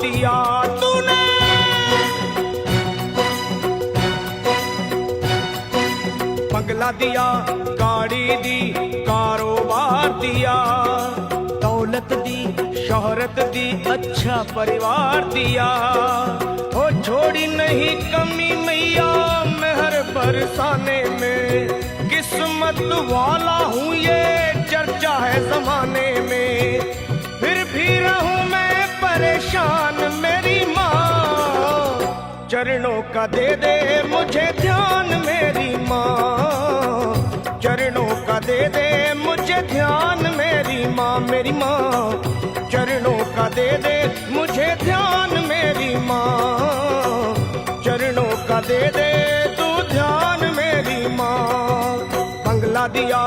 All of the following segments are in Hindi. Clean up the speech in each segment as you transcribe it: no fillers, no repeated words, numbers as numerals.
दिया तूने। बंगला दिया, गाड़ी दी, कारोबार दिया, दौलत दी, शोहरत दी, अच्छा परिवार दिया। ओ छोड़ी नहीं कमी मैया मेहर बरसाने में, किस्मत वाला हूँ ये चर्चा है जमाने में। फिर भी रहूं मैं परेशान मेरी माँ, चरणों का दे दे मुझे ध्यान मेरी माँ, चरणों का दे दे मुझे ध्यान मेरी माँ, मेरी माँ चरणों का दे दे मुझे ध्यान मेरी माँ, चरणों का दे दे तू ध्यान मेरी माँ। बंगला दिया,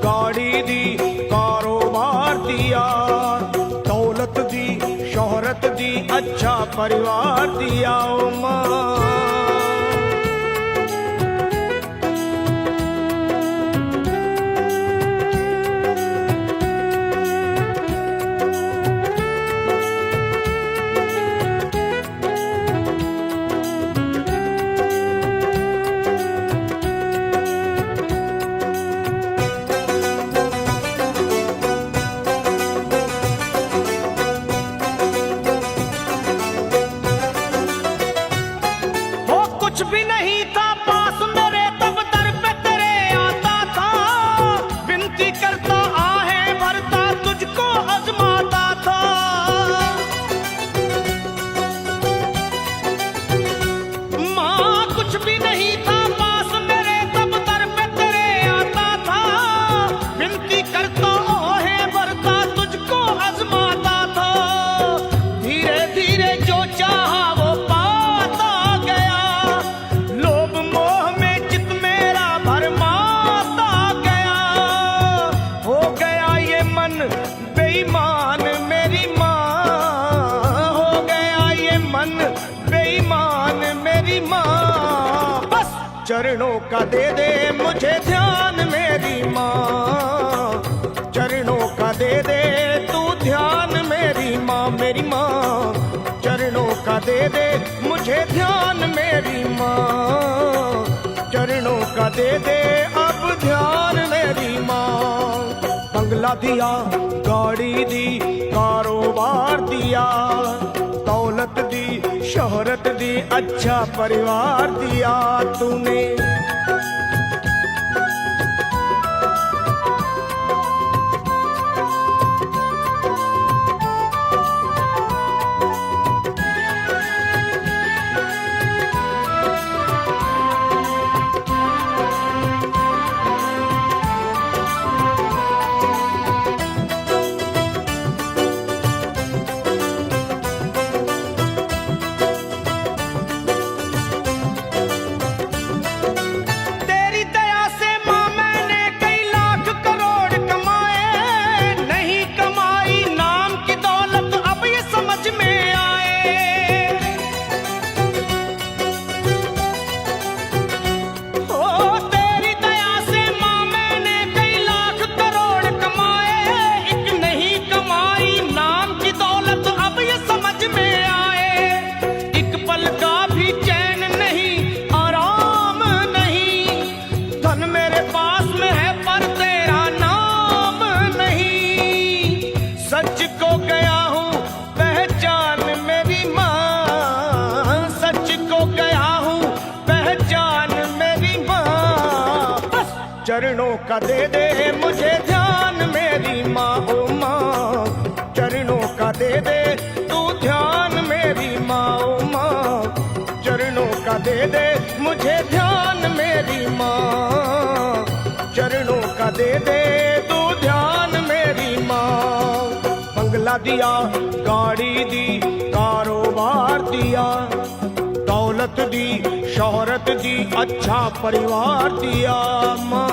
गाड़ी दी, कारोबार दिया, दौलत दी, शोहरत दी, अच्छा परिवार दिया ओ माँ। कुछ भी नहीं था पास मेरे तब दर पे तेरे आता था, विनती करता आहें भरता तुझको आजमाता था। माँ कुछ भी नहीं था पास मेरे तब दर पे तेरे आता था, विनती करता आहें भरता तुझको आजमाता था। धीरे धीरे जो चाहा वो पाता गया, बेईमान मेरी माँ, हो गया ये मन बेईमान मेरी माँ। बस चरणों का दे दे मुझे ध्यान मेरी माँ, चरणों का दे दे तू ध्यान मेरी माँ, मेरी माँ चरणों का दे दे मुझे ध्यान मेरी माँ, चरणों का दे दे अब ध्यान मेरी माँ। बंगला दिया, गाड़ी दी, कारोबार दिया, दौलत दी, शोहरत दी, अच्छा परिवार दिया तूने। सच को गया हूँ पहचान मेरी माँ, सच को गया हूँ पहचान मेरी माँ। बस चरणों का दे दे मुझे ध्यान मेरी माँ, ओ माँ चरणों का दे दे तू ध्यान मेरी माँ, ओ माँ चरणों का दे दे मुझे ध्यान मेरी माँ, चरणों का दे दे तू ध्यान मेरी माँ। बंगला दिया, गाड़ी दी, कारोबार दिया, दौलत दी, शोहरत दी, अच्छा परिवार दिया माँ।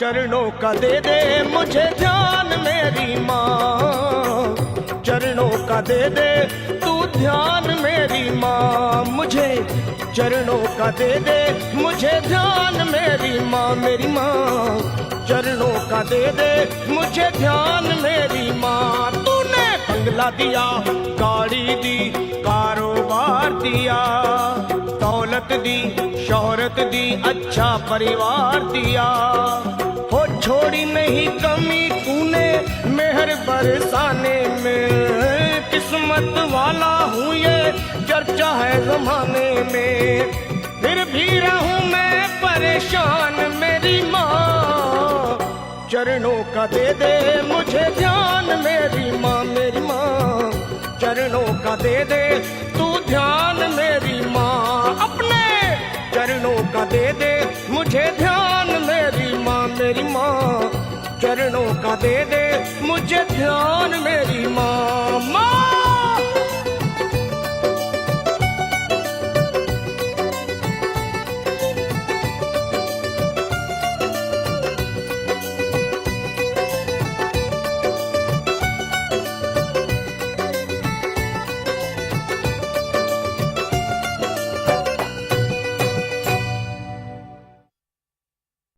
चरणों का दे दे मुझे ध्यान मेरी माँ, चरणों का दे दे तू ध्यान मेरी माँ, मुझे चरणों का दे दे मुझे ध्यान मेरी माँ, मेरी माँ चरणों का दे दे मुझे ध्यान मेरी माँ। तूने बंगला दिया, गाड़ी दी, कारोबार दिया, दौलत दी, शोहरत दी, अच्छा परिवार दिया, हो छोड़ी नहीं कमी तूने मेहर बरसाने में, किस्मत वाला हूँ ये चर्चा है जमाने में, फिर भी रहूं मैं परेशान मेरी माँ, चरणों का दे दे मुझे ध्यान मेरी माँ, मेरी माँ चरणों का दे दे तू ध्यान मेरी माँ, अपने चरणों का दे दे मुझे ध्यान मेरी माँ, मेरी माँ चरणों का दे दे मुझे ध्यान मेरी माँ, माँ।